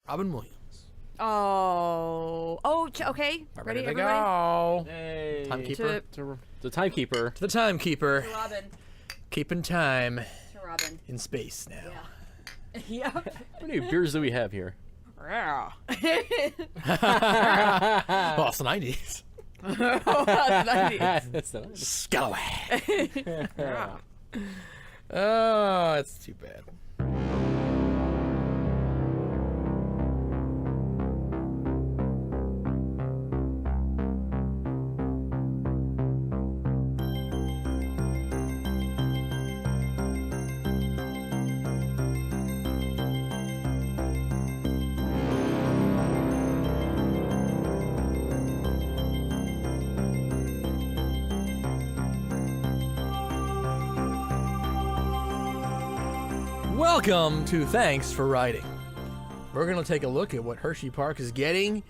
Robin Williams. Oh, okay. Ready to everybody? go. Hey. Timekeeper. To the timekeeper. To the timekeeper. To Robin. Keeping time To Robin. in space now. Yeah. Yep. How many beers do we have here? Well, it's the 90s. That's the Scalloway. Yeah. Oh, that's too bad. Welcome to Thanks for Riding. We're going to take a look at what Hersheypark is getting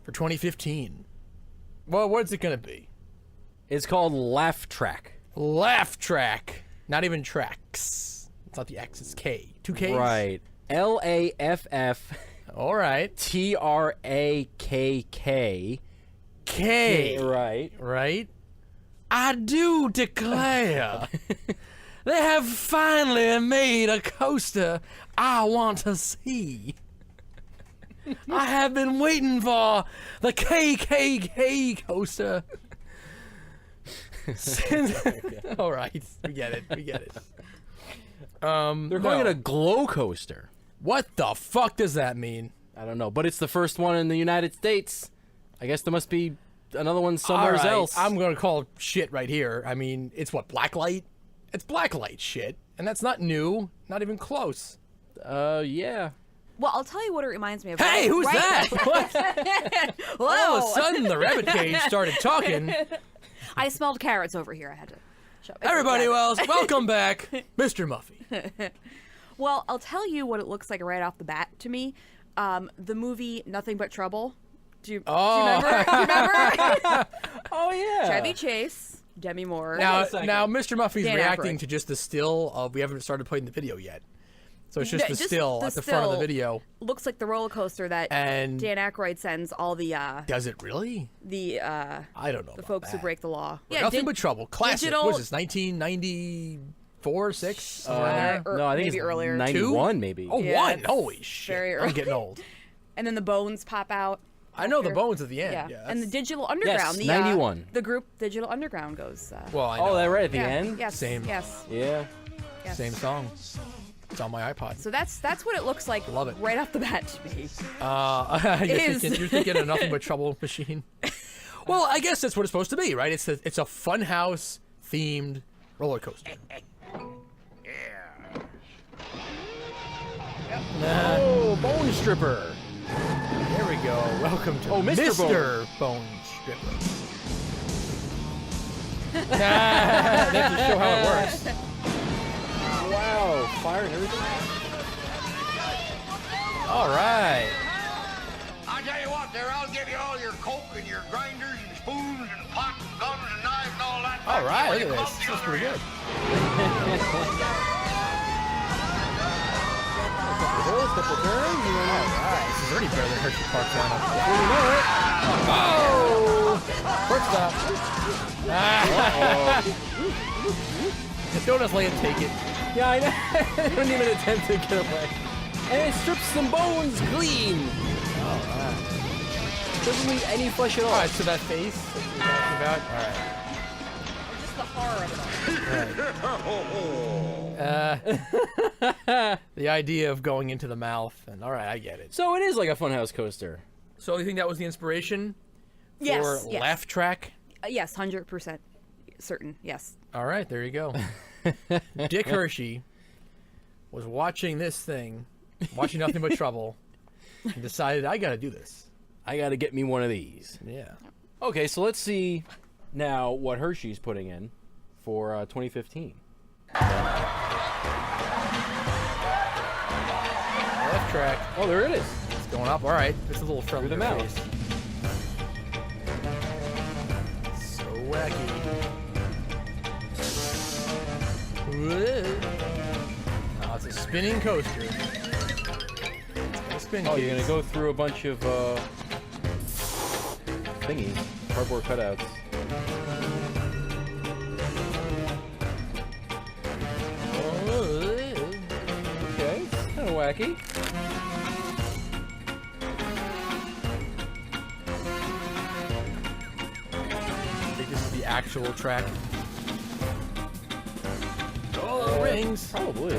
for 2015. Well, what's it going to be? It's called Laff Trakk. Laff Trakk. Not even tracks. It's not the X, it's K. 2 Ks? Right. Laff. All right. Trakk. K. Right. Right? I do declare. They have finally made a coaster I want to see. I have been waiting for the KKK coaster. Since... All right, we get it. They're calling it a glow coaster. What the fuck does that mean? I don't know, but it's the first one in the United States. I guess there must be another one somewhere All right, else. I'm going to call shit right here. I mean, it's what, blacklight? It's blacklight shit, and that's not new, not even close. Yeah. Well, I'll tell you what it reminds me of. Hey, who's that? What? Whoa. All of a sudden, the rabbit cage started talking. I smelled carrots over here. I had to show. Everybody, welcome back, Mr. Muffy. Well, I'll tell you what it looks like right off the bat to me. The movie Nothing But Trouble. Do you remember? Oh, yeah. Chevy Chase, Demi Moore. Now, Mr. Muffy's Dan reacting Aykroyd. to just the still of, we haven't started playing the video yet. So it's just Yeah, the still at the front of the still video. Looks like the roller coaster that And Dan Aykroyd sends all the does it really? I don't know. the folks who break the law. Nothing But Trouble. Classic. digital- What was this, 1994, 6? Somewhere in there? or No, I think maybe it's earlier. 91, maybe. Oh, Yeah, one. it's Holy shit. very I'm early. getting old. And then the bones pop out. I know the after. bones at the end. Yeah, Yeah, and the that's- Digital Underground. Yes, the 91. The group Digital Underground goes. Well, I know. Oh, that right at the yeah, end? Yes. Same. Yes. Yeah. Yes. Same song. It's on my iPod. So that's what it looks like. Love it. Right off the bat to me. You're thinking of Nothing But Trouble machine. Well, I guess that's what it's supposed to be, right? It's a funhouse themed roller coaster. Oh, Bone Stripper. There we go. Welcome to Mr. Bone Stripper. They have to show how it works. Wow, fire and everything. All right. I'll tell you what, there, I'll give you all your coke and your grinders and spoons and pots and guns and knives and all that. All right. Look When you at come this. up This the is other pretty end. good. Couple turns, and then All right. This is already better than Hersheypark lineup. before you know it. Oh! Quick stop. Don't just let him take it. Yeah, I know. They don't even attempt to get away. And it strips some bones clean. All right. Doesn't leave any flesh at all. All right, so that face that you're talking about. All right. Just the horror of it all. The idea of going into the mouth, and all right, I get it. So it is like a funhouse coaster. So you think that was the inspiration for Yes. Yes. Laff Trakk? Yes. 100% certain. Yes. All right, there you go. Dick Hershey was watching this thing, watching Nothing But Trouble, and decided, I got to do this. I got to get me one of these. Yeah. Okay, so let's see now what Hershey's putting in for 2015. Laff Trakk. Oh, there it is. It's going up. All right. Just a little further Through the mouth. face. So wacky. Whoa. Oh, it's a spinning coaster. It's gonna spin Oh, cubes. you're gonna go through a bunch of thingies, cardboard cutouts. Okay, it's kind of wacky. I think this is the actual track. Oh, rings. Probably.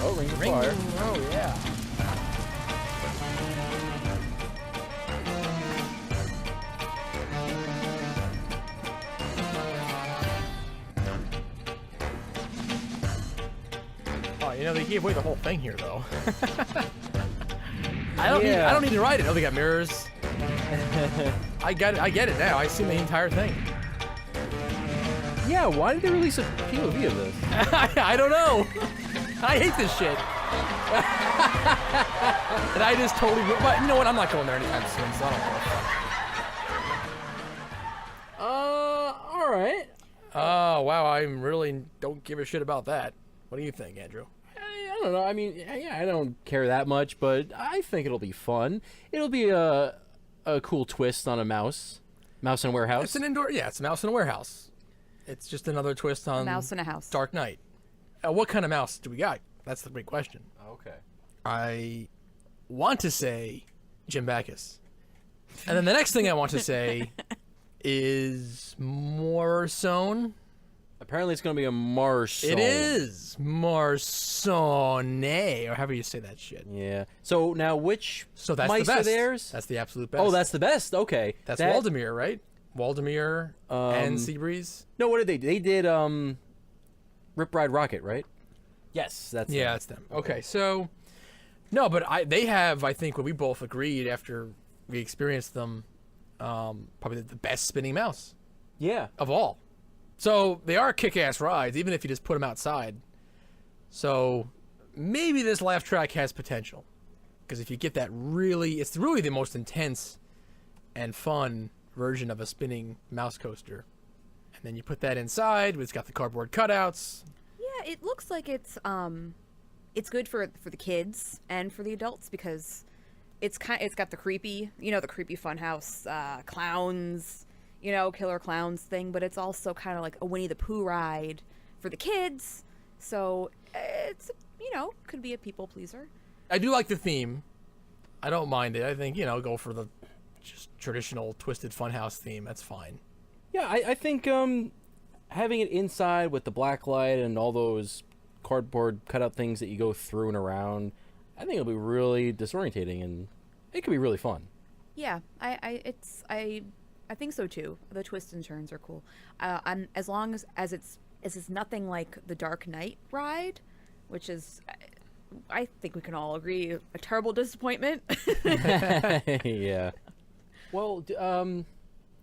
Oh, ring of Ring. fire. Oh, yeah. Oh, you know, they gave away the whole thing here, though. I don't need to ride it. Oh, they got mirrors. I get it now. I see the entire thing. Yeah, why did they release a POV of this? I don't know. I hate this shit. And I just totally. But you know what? I'm not going there anytime soon, so I don't know. All right. Oh wow, I really don't give a shit about that. What do you think, Andrew? I don't know. I mean, yeah, I don't care that much, but I think it'll be fun. It'll be a cool twist on a mouse in a warehouse. It's an indoor. Yeah, it's a mouse in a warehouse. It's just another twist on Mouse in a house. Dark Knight. What kind of mouse do we got? That's the big question. Okay. I want to say Jim Backus. And then the next thing I want to say is Morrison. Apparently, it's gonna be a Marson. It is Marsone, or however you say that shit. Yeah. So now, which So that's mice the best. are theirs? That's the absolute best. Oh, that's the best. Okay. that's That- Waldemir, right? Waldemir and Seabreeze. No, what did they do? They did Rip Ride Rocket, right? Yes, that's Yeah, them. that's them. Okay, so no, but they have, I think, what we both agreed after we experienced them, probably the best spinning mouse Yeah. of all. So they are kick-ass rides, even if you just put them outside. So maybe this Laff Trakk has potential, because if you get that it's really the most intense and fun version of a spinning mouse coaster, and then you put that inside. It's got the cardboard cutouts. Yeah, it looks like it's good for the kids and for the adults because it's got the creepy, the creepy funhouse clowns, killer clowns thing, but it's also kind of like a Winnie the Pooh ride for the kids. So it's could be a people pleaser. I do like the theme. I don't mind it. I think go for the just traditional twisted funhouse theme. That's fine. Yeah, I think having it inside with the black light and all those cardboard cutout things that you go through and around, I think it'll be really disorientating and it could be really fun. Yeah, I think so too. The twists and turns are cool. As long as it's nothing like the Dark Knight ride, which is, I think we can all agree, a terrible disappointment. Yeah. Well, do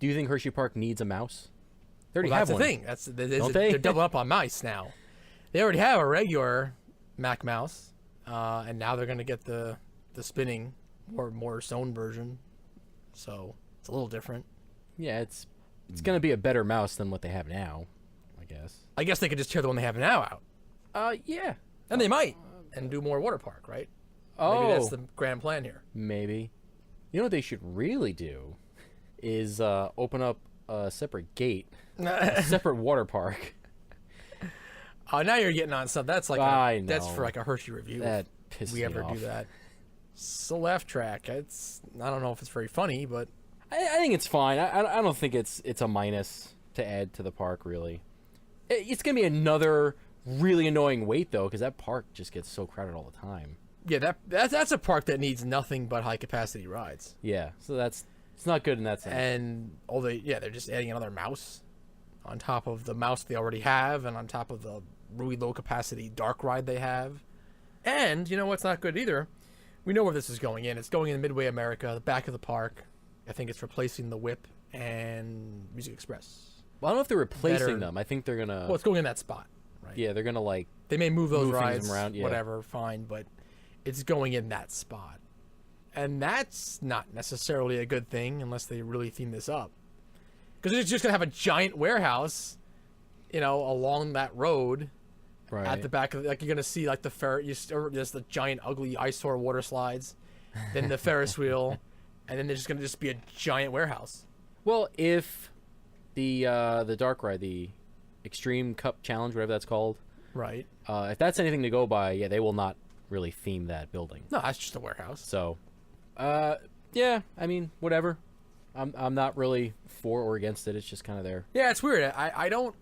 you think Hersheypark needs a mouse? They already Well, have that's the one. thing. Don't they? They're doubling up on mice now. They already have a regular Mac mouse, and now they're going to get the spinning more sewn version. So it's a little different. Yeah, it's gonna be a better mouse than what they have now, I guess. I guess they could just tear the one they have now out, Yeah. and they might, and do more water park, right? Oh, Maybe that's the grand plan here. maybe. You know what they should really do is open up a separate gate, a separate water park. Now you're getting on stuff. That's like I that's know. for like a Hershey review. That if pisses we me ever off. do that. So Laff Trakk. I don't know if it's very funny, but I think it's fine. I don't think it's a minus to add to the park, really. It's going to be another really annoying wait, though, because that park just gets so crowded all the time. yeah, that's a park that needs nothing but high capacity rides. Yeah, so it's not good in that sense. And they're just adding another mouse on top of the mouse they already have, and on top of the really low capacity dark ride they have. And you know what's not good either? We know where this is going in. It's going in Midway America, the back of the park. I think it's replacing the Whip and Music Express. Well, I don't know if they're replacing better- them. I think they're going to... Well, it's going in that spot, right? Yeah, they're going to, like... They may move those Move things rides, around, yeah. whatever, fine, but it's going in that spot. And that's not necessarily a good thing unless they really theme this up. Because it's just going to have a giant warehouse, along that road Right. at the back of like you're going to see like the ferret, or just the giant ugly eyesore water slides. then the Ferris wheel, and then there's just going to just be a giant warehouse. Well, if the dark ride, the Extreme Cup Challenge, whatever that's called, Right. if that's anything to go by, yeah, they will not really theme that building. No, that's just a warehouse. So, yeah, I mean, whatever. I'm not really for or against it. It's just kind of there. Yeah, it's weird. I don't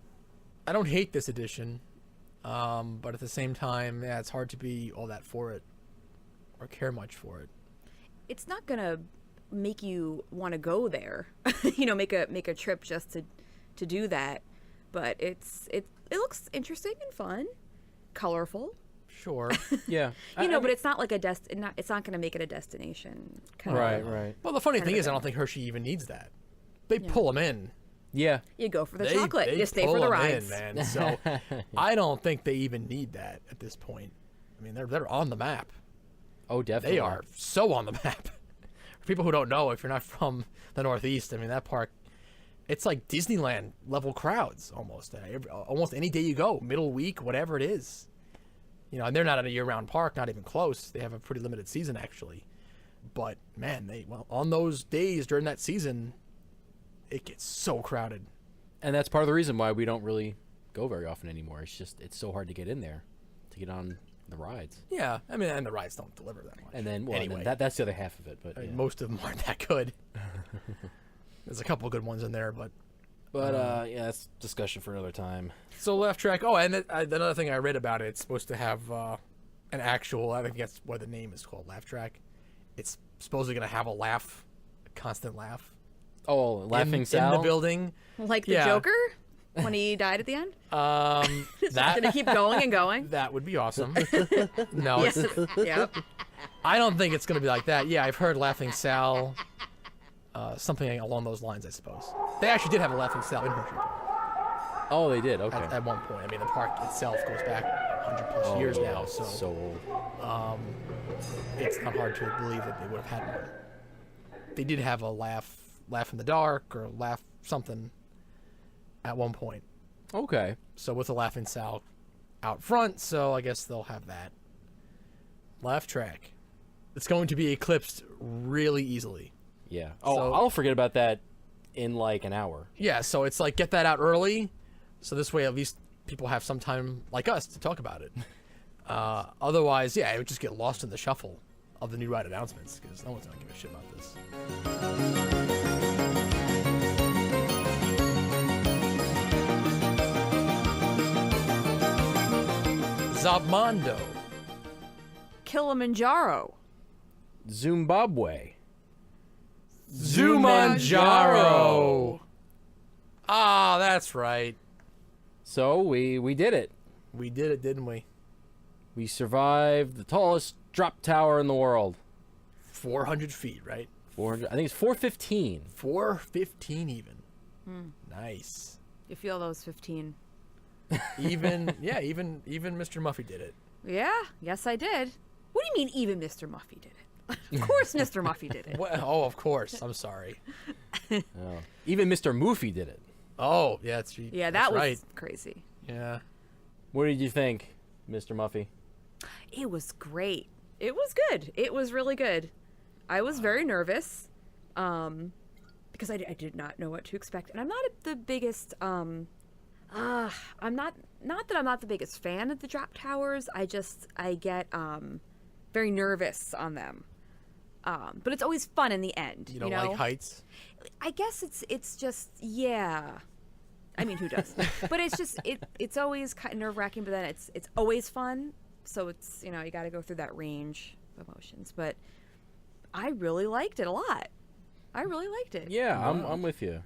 hate this edition, but at the same time, yeah, it's hard to be all that for it or care much for it. It's not gonna make you want to go there, make a trip just to do that. But it looks interesting and fun, colorful. Sure. Yeah. But it's not like it's not gonna make it a destination. Kind of. Right. Well, the funny Kind thing of is, I thing. don't think Hershey even needs that. They pull them in. Yeah. You go for the They- chocolate. they You stay pull for the 'em rides. in, man. So I don't think they even need that at this point. I mean, they're on the map. Oh, definitely. They are so on the map. For people who don't know, if you're not from the Northeast, I mean, that park, it's like Disneyland level crowds almost. Almost any day you go, middle week, whatever it is. And they're not a year-round park, not even close. They have a pretty limited season, actually. But, man, on those days during that season, it gets so crowded. And that's part of the reason why we don't really go very often anymore. It's so hard to get in there, to get on the rides. Yeah, I mean, and the rides don't deliver that much. And then, anyway, that's the other half of it. But I mean, yeah. most of them aren't that good. There's a couple of good ones in there, but... yeah, that's discussion for another time. So Laff Trakk. Oh, and another thing I read about it, it's supposed to have an actual. I think that's what the name is called, Laff Trakk. It's supposedly going to have a constant laugh. Oh, Laughing Sal? In the building. Like the Yeah. Joker when he died at the end. It's That gonna keep going and going. that would be awesome. No, Yes. Yep. I don't think it's going to be like that. Yeah, I've heard Laughing Sal. Something along those lines, I suppose. They actually did have a Laughing Sal in Hersheypark Oh, they did. Okay. at one point. I mean, the park itself goes back 100 plus years yeah, now, it's so so old. it's not hard to believe that they would have had one. They did have a laugh in the dark or laugh something at one point. Okay. So with the Laughing Sal out front, so I guess they'll have that. Laff Trakk. It's going to be eclipsed really easily. Yeah. Oh, So- I'll forget about that in like an hour. Yeah, so it's like get that out early, so this way at least people have some time like us to talk about it. Otherwise, yeah, it would just get lost in the shuffle of the new ride announcements because no one's gonna give a shit about this. Zabmondo. Kilimanjaro. Zimbabwe. Zumanjaro. Ah, that's right. So we did it. We did it, didn't we? We survived the tallest drop tower in the world. 400 feet, right? 400. I think it's 415. 415 even. Nice. You feel those 15? Even even Mr. Muffy did it. Yeah. Yes, I did. What do you mean? Even Mr. Muffy did it? Of course, Mr. Muffy did it. Well, oh, of course. I'm sorry. Oh. Even Mr. Moofy did it. Oh, yeah, Yeah, that's that was right. crazy. Yeah. What did you think, Mr. Muffy? It was great. It was good. It was really good. I was very nervous, because I did not know what to expect, and I'm not the biggest. I'm not that I'm not the biggest fan of the drop towers. I get very nervous on them. But it's always fun in the end. You don't know? like heights? I guess it's just, yeah. I mean, who does? But it's just it's always kind of nerve-wracking, but then it's always fun. So it's, you got to go through that range of emotions. But I really liked it a lot. I really liked it. Yeah, I'm with you.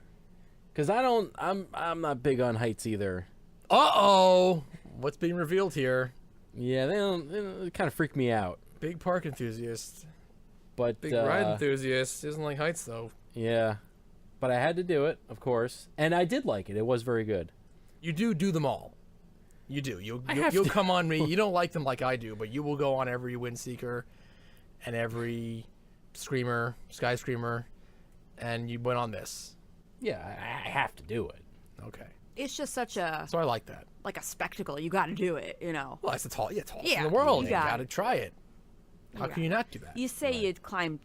Cause I'm not big on heights either. Uh-oh. What's being revealed here? Yeah, they kind of freak me out. Big park enthusiast. But Big ride enthusiast. Doesn't like heights, though. yeah, but I had to do it, of course, and I did like it. It was very good. You do them all. You do. You'll have you'll to. come on me. You don't like them like I do, but you will go on every Windseeker and every Screamer, Sky Screamer, and you went on this. Yeah, I have to do it. Okay. It's just such a So I like that. spectacle. You got to do it. Well, it's the tallest Yeah, in the world. you You got got to it. try it. How can you not do that? You say you'd climbed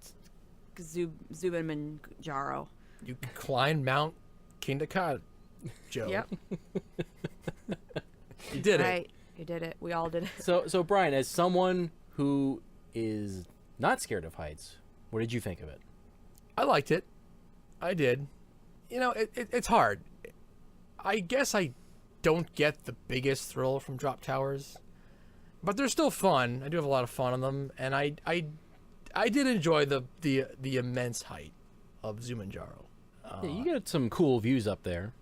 Zumanjaro. You climbed Mount Kindaka, Joe. Yep. You did it. Right. You did it. We all did it. So Brian, as someone who is not scared of heights, what did you think of it? I liked it. I did. You know, it's hard. I guess I don't get the biggest thrill from drop towers, but they're still fun. I do have a lot of fun on them, and I did enjoy the immense height of Zumanjaro. Yeah, you get some cool views up there.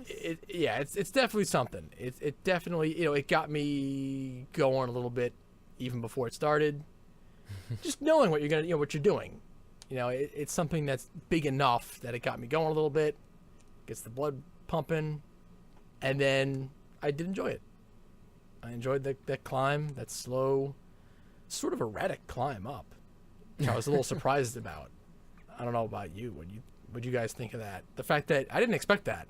It's definitely something. It definitely, it got me going a little bit even before it started. Just knowing what what you're doing. It's something that's big enough that it got me going a little bit, gets the blood pumping, and then I did enjoy it. I enjoyed that climb, that slow, sort of erratic climb up, which I was a little surprised about. I don't know about you. What you guys think of that? The fact that I didn't expect that.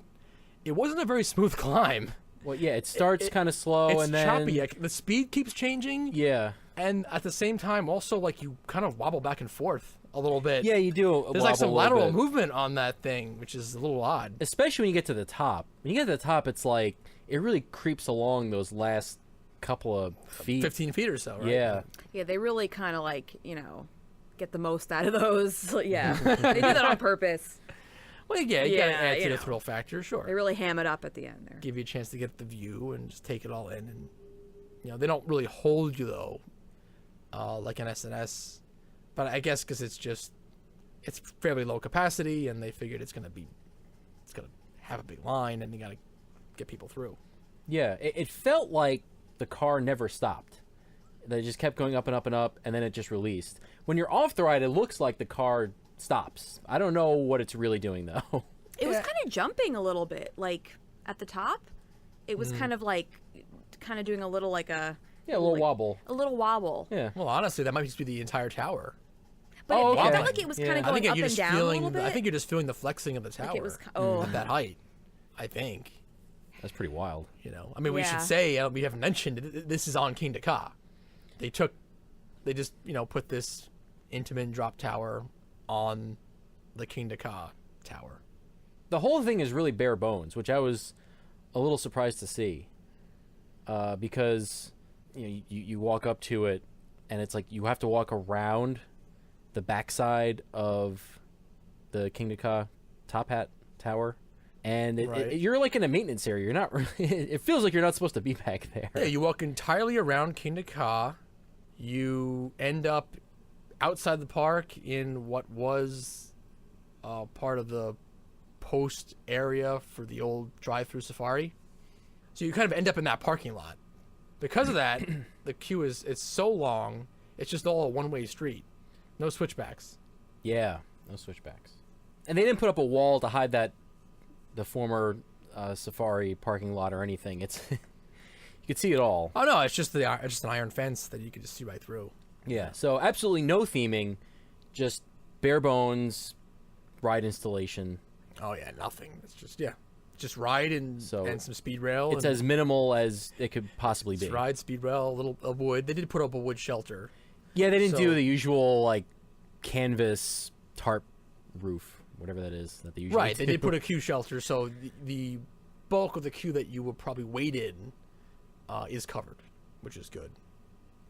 It wasn't a very smooth climb. Well, yeah, it starts kind of slow and then choppy. The speed keeps changing. Yeah. And at the same time, also, like, you kind of wobble back and forth a little bit. Yeah, you do. There's like some lateral movement on that thing, which is a little odd. Especially when you get to the top. When you get to the top, it's like it really creeps along those last couple of feet. 15 feet or so, right? Yeah. Yeah, they really kind of get the most out of those. Yeah, they do that on purpose. Well, yeah, you gotta add to the thrill factor, sure. They really ham it up at the end there. Give you a chance to get the view and just take it all in, and they don't really hold you though, like an SNS. But I guess because it's fairly low capacity, and they figured it's gonna have a big line, and you gotta get people through. Yeah, it felt like the car never stopped. They just kept going up and up and up, and then it just released. When you're off the ride, it looks like the car stops. I don't know what it's really doing though. It was kind of jumping a little bit, like at the top. It was kind of doing a little little wobble. A little wobble. Yeah. Well, honestly, that might just be the entire tower. But Oh, it okay. felt like it was kind of going up and down a little bit. I think you're just feeling the flexing of the tower it was at that height. I think. That's pretty wild. I mean, we should say we haven't mentioned this is on King Ka. They just put this Intamin drop tower on the King Ka tower. The whole thing is really bare bones, which I was a little surprised to see, because you walk up to it, and it's like you have to walk around the backside of the King Ka Top Hat Tower, and you're like in a maintenance area. You're not. It feels like you're not supposed to be back there. Yeah, you walk entirely around King Ka. You end up outside the park in what was part of the post area for the old drive-through safari. So you kind of end up in that parking lot. Because of that, the queue it's so long, it's just all a one-way street. No switchbacks. Yeah, no switchbacks. And they didn't put up a wall to hide the former safari parking lot or anything. It's you could see it all. Oh no, it's just an iron fence that you could just see right through. Yeah, so absolutely no theming, just bare bones ride installation. Oh yeah, nothing. It's just ride and some speed rail. It's as minimal as it could possibly be. Just ride, speed rail, a little wood. They did put up a wood shelter. Yeah, they didn't do the usual like canvas tarp roof, whatever that is that they usually Right, do. they did put a queue shelter, so the bulk of the queue that you would probably wait in is covered, which is good.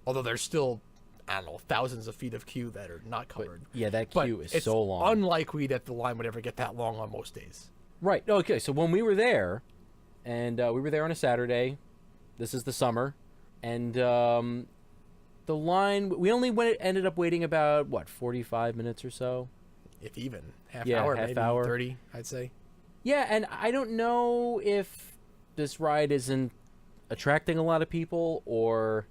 Although there's still, I don't know, thousands of feet of queue that are not covered. Yeah, that But queue is it's so long. unlikely that the line would ever get that long on most days. Right. Okay. So when we were there, and we were there on a Saturday, this is the summer, and the line we only ended up waiting about 45 minutes or so. If even half Yeah, hour, half maybe hour. 30, I'd say. Yeah, and I don't know if this ride isn't attracting a lot of people, or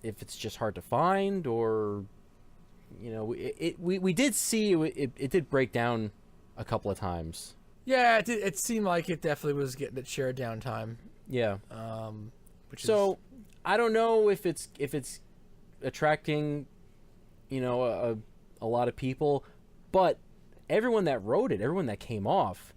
if it's just hard to find, or we did see it did break down a couple of times. Yeah, it seemed like it definitely was getting its share of downtime. Yeah. Which So I don't know if it's attracting, a lot of people, but everyone that rode it, everyone that came off,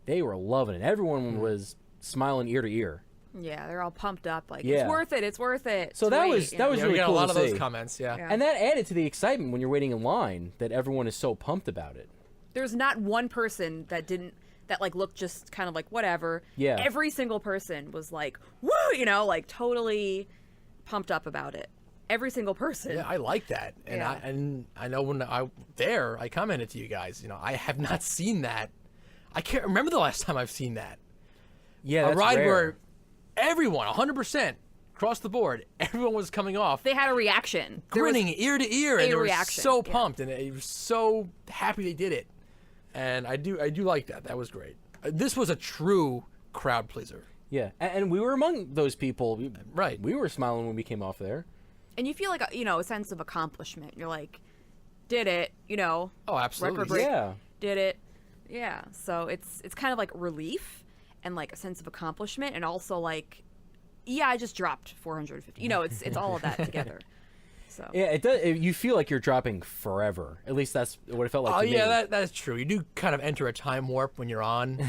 they were loving it. Everyone was smiling ear to ear. Yeah, they're all pumped up, like Yeah. it's worth it. It's worth it. So to that wait, was you that know? was Yeah, we really got cool a lot to of those see. comments. Yeah. Yeah. And that added to the excitement when you're waiting in line that everyone is so pumped about it. There's not one person that like looked just kind of like whatever. Yeah. Every single person was like, woo, you know, like totally pumped up about it. Every single person. Yeah, I like that, and Yeah. I know when I commented to you guys. You know, I have not seen that. I can't remember the last time I've seen that. Yeah, A that's ride rare. where everyone, 100% across the board, everyone was coming off, They had a reaction. There was grinning ear to ear, and a they were reaction, so yeah. pumped, and they were so happy they did it. And I do like that. That was great. This was a true crowd pleaser. Yeah, and we were among those people. Right. We were smiling when we came off there. And you feel like a sense of accomplishment. You're like, did it, Oh, absolutely. record break, Yeah. did it. Yeah. So it's kind of like relief and like a sense of accomplishment, and also like, yeah, I just dropped 450. It's all of that together. So Yeah, it does. You feel like you're dropping forever. At least that's what it felt like Oh to me. yeah, that's true. You do kind of enter a time warp when you're on,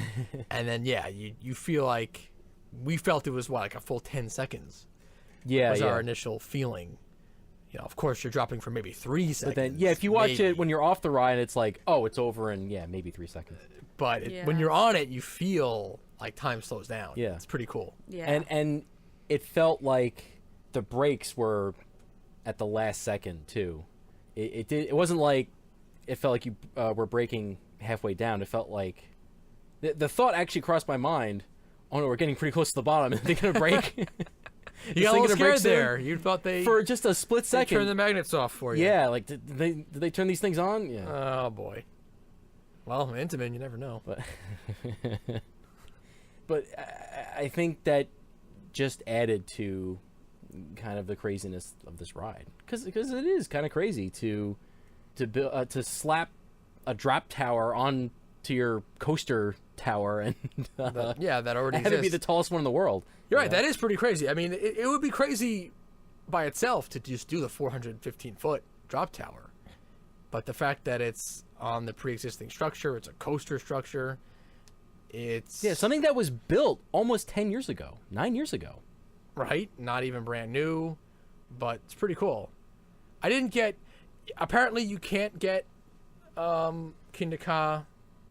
and then you feel like we felt it was like a full 10 seconds yeah, was yeah. our initial feeling. Of course you're dropping for maybe 3 seconds. But then, yeah, if you watch maybe. it when you're off the ride, it's like, oh, it's over in maybe 3 seconds. But when Yeah. you're on it, you feel like time slows down. Yeah. It's pretty cool. yeah. And it felt like the brakes were at the last second too. It wasn't like it felt like you were braking halfway down. It felt like the thought actually crossed my mind. Oh no, we're getting pretty close to the bottom. Are they gonna break? You got a little scared there. You thought they for just a split they second. turned the magnets off for you. Yeah, like did they turn these things on? Yeah. Oh boy. Well, Intamin, you never know. But I think that just added to kind of the craziness of this ride, because it is kind of crazy to build to slap a drop tower on to your coaster tower and That already have it be exists. the tallest one in the world. You're right. That is pretty crazy. I mean, it would be crazy by itself to just do the 415-foot drop tower, but the fact that it's on the pre-existing structure, it's a coaster structure. It's Something that was built almost 10 years ago, 9 years ago. right, not even brand new, but it's pretty cool. I didn't get. Apparently, you can't get Kingda Ka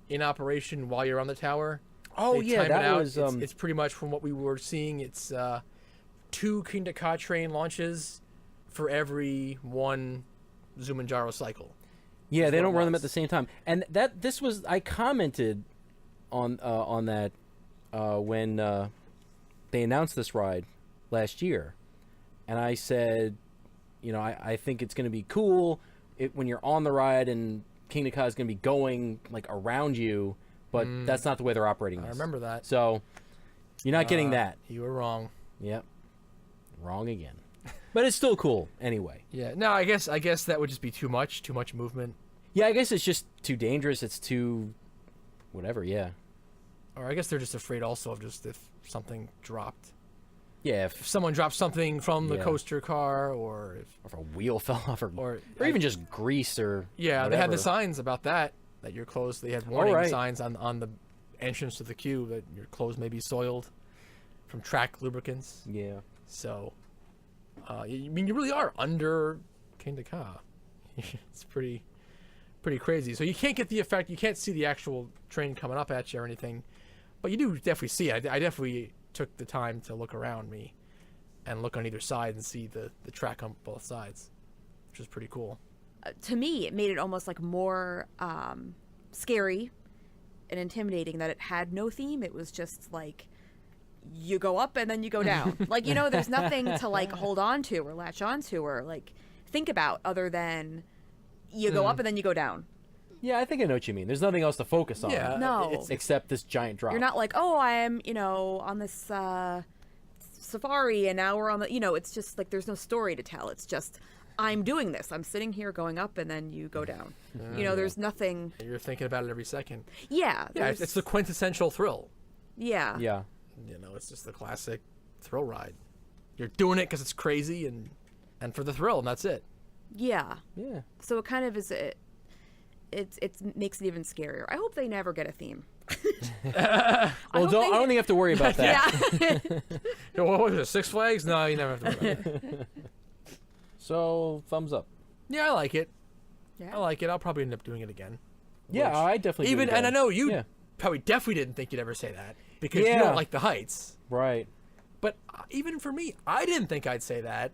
in operation while you're on the tower. Oh They yeah, time it that out. was It's pretty much from what we were seeing. It's 2 Kingda Ka train launches for every 1 Zumanjaro cycle. yeah. They what don't it run them was. at the same time, and this was I commented on that when they announced this ride last year, and I said, I think it's going to be cool when you're on the ride and Kingda Ka is going to be going like around you, but that's not the way they're operating. I this. remember that. So you're not getting that. You were wrong. Yep, wrong again. But it's still cool anyway. Yeah. No, I guess that would just be too much movement. Yeah, I guess it's just too dangerous. It's too whatever. Yeah. Or I guess they're just afraid also of just if something dropped. Yeah, If someone dropped something from the Yeah. coaster car, or if if a wheel fell off, or Or- even just grease, or yeah, they had the whatever. signs about that you're closed. They had warning right. signs on the entrance to the queue that your clothes may be soiled from track lubricants. Yeah. So, I mean, you really are under Kingda Ka. It's pretty crazy. So you can't get the effect. You can't see the actual train coming up at you or anything, but you do definitely see it. I definitely took the time to look around me and look on either side and see the track on both sides, which is pretty cool. To me, it made it almost like more scary and intimidating that it had no theme. It was just like you go up and then you go down. Like, there's nothing to like hold on to or latch on to or like think about other than you go up and then you go down. Yeah, I think I know what you mean. There's nothing else to focus on. Yeah, No. Except this giant drop. You're not like, oh, I am, on this safari and now we're on the, it's just like there's no story to tell. It's just I'm doing this. I'm sitting here going up and then you go down. There's nothing. You're thinking about it every second. Yeah. Yeah, it's the quintessential thrill. Yeah. Yeah. It's just the classic thrill ride. You're doing it because it's crazy and for the thrill, and that's it. Yeah. Yeah. So it kind of is it makes it even scarier. I hope they never get a theme. Well, I don't think you have to worry about that. Yeah. What was it, Six Flags? No, you never have to worry about that. So, thumbs up. Yeah, I like it. Yeah. I like it. I'll probably end up doing it again. Yeah, Which- I definitely do even, and I again. know you Yeah. probably definitely didn't think you'd ever say that because you Yeah. don't like the heights. Right. But even for me, I didn't think I'd say that,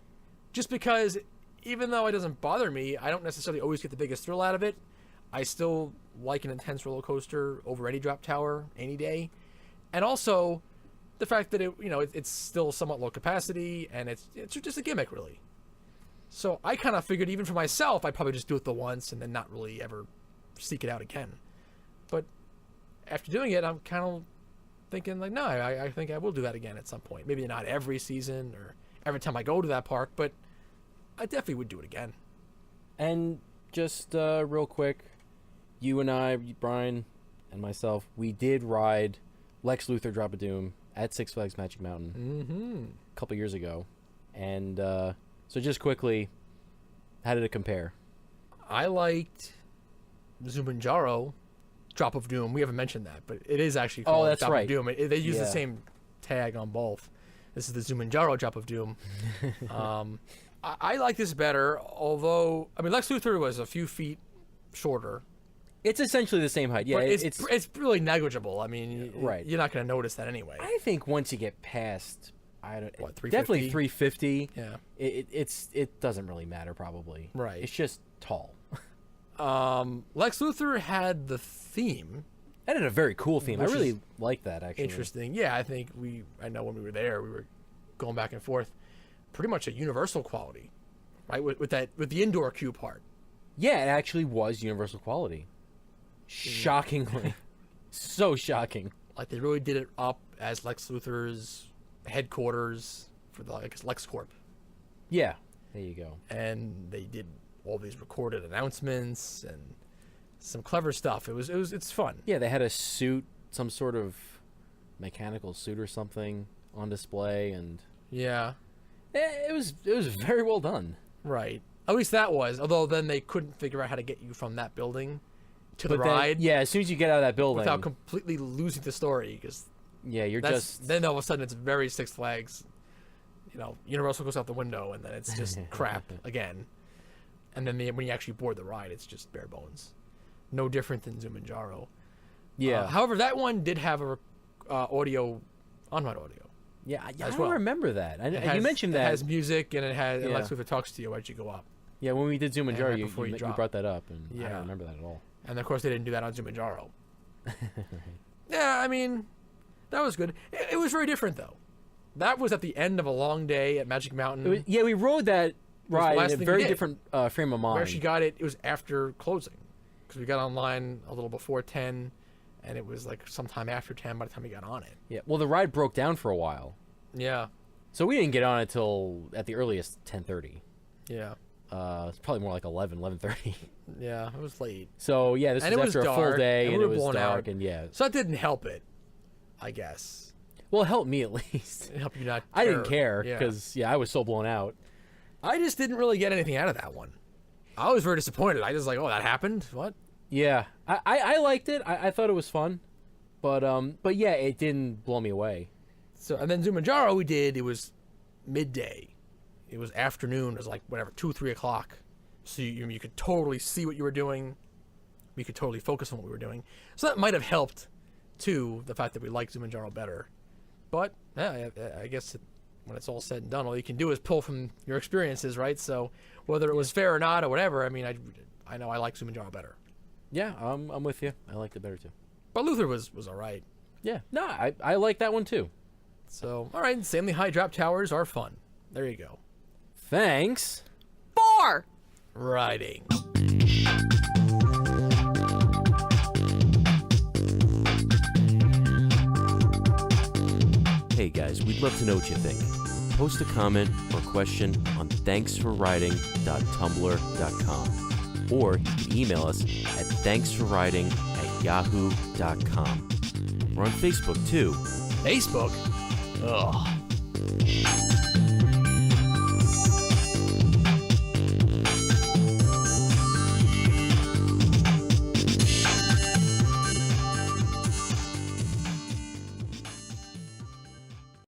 just because even though it doesn't bother me, I don't necessarily always get the biggest thrill out of it. I still like an intense roller coaster over any drop tower any day, and also the fact that it's still somewhat low capacity and it's just a gimmick really. So I kind of figured even for myself, I'd probably just do it the once and then not really ever seek it out again. But after doing it, I'm kind of thinking like, no, I think I will do that again at some point. Maybe not every season or every time I go to that park, but I definitely would do it again. And just real quick, you and I, Brian and myself, we did ride Lex Luthor Drop of Doom at Six Flags Magic Mountain a couple years ago. And so just quickly, how did it compare? I liked Zumanjaro Drop of Doom. We haven't mentioned that, but it is actually called that's Drop right. of Doom. They use the Yeah. same tag on both. This is the Zumanjaro Drop of Doom. I like this better, although I mean Lex Luthor was a few feet shorter. It's essentially the same height. Yeah, But it's it's really negligible. I mean, right. You're not going to notice that anyway. I think once you get past, What, 350? definitely 350. Yeah. It doesn't really matter probably. Right. It's just tall. Lex Luthor had the theme. That had a very cool theme. I Which really is like that actually. Interesting. Yeah, I know when we were there, we were going back and forth. Pretty much a universal quality, right? With the indoor queue part. Yeah, it actually was universal quality. Shockingly. So shocking. Like they really did it up as Lex Luthor's headquarters for the LexCorp, Yeah. There you go. and they did all these recorded announcements and some clever stuff. It's fun. Yeah, they had a suit, some sort of mechanical suit or something on display, and Yeah, it was very well done. right. At least that was. Although then they couldn't figure out how to get you from that building to the But then, ride yeah, as soon as you get out of that building, without completely losing the story, because yeah, you're that's just then all of a sudden it's very Six Flags. Universal goes out the window, and then it's just crap again. And then when you actually board the ride, it's just bare bones. No different than Zumanjaro. yeah, However, that one did have a audio, on-ride audio. yeah. I as don't well. remember that. It you has- mentioned It that. has music, and it has Yeah. Lex Luthor talks to you as you go up. Yeah, when we did Zumanjaro, right you before you drop. brought that up, and I Yeah. don't remember that at all. And of course, they didn't do that on Zumanjaro. Yeah, I mean, that was good. It was very different, though. That was at the end of a long day at Magic Mountain. Yeah, we rode that the ride last in a thing very we did. different frame of mind. Where she got it was after closing, because we got online a little before 10, and it was like sometime after 10 by the time we got on it. Yeah, well, the ride broke down for a while, Yeah, so we didn't get on it till at the earliest 10:30. yeah, It's probably more like 11:30. yeah. It was late, So yeah, this And was it was after a full dark, day, and and we it were was blown dark, out. and yeah. so that didn't help it, I guess. Well, it helped me at least. It helped you not. I didn't care Yeah. because I was so blown out. I just didn't really get anything out of that one. I was very disappointed. I just like, oh, that happened. What? Yeah, I liked it. I thought it was fun, but yeah, it didn't blow me away. So and then Zumanjaro we did. It was midday. It was afternoon. It was like whatever 2-3 o'clock. So you could totally see what you were doing. We could totally focus on what we were doing. So that might have helped, too, the fact that we liked Zumanjaro better. But yeah, I guess when it's all said and done, all you can do is pull from your experiences, right? So whether it was fair or not or whatever, I mean, I know I like Zumanjaro better. Yeah, I'm with you. I liked it better too. But Luthor was all right. Yeah, no, I like that one too. So, all right, insanely high drop towers are fun. There you go. Thanks. 4. Riding. Hey guys, we'd love to know what you think. Post a comment or question on thanksforriding.tumblr.com, or you can email us at thanksforriding@yahoo.com. We're on Facebook too. Facebook? Ugh.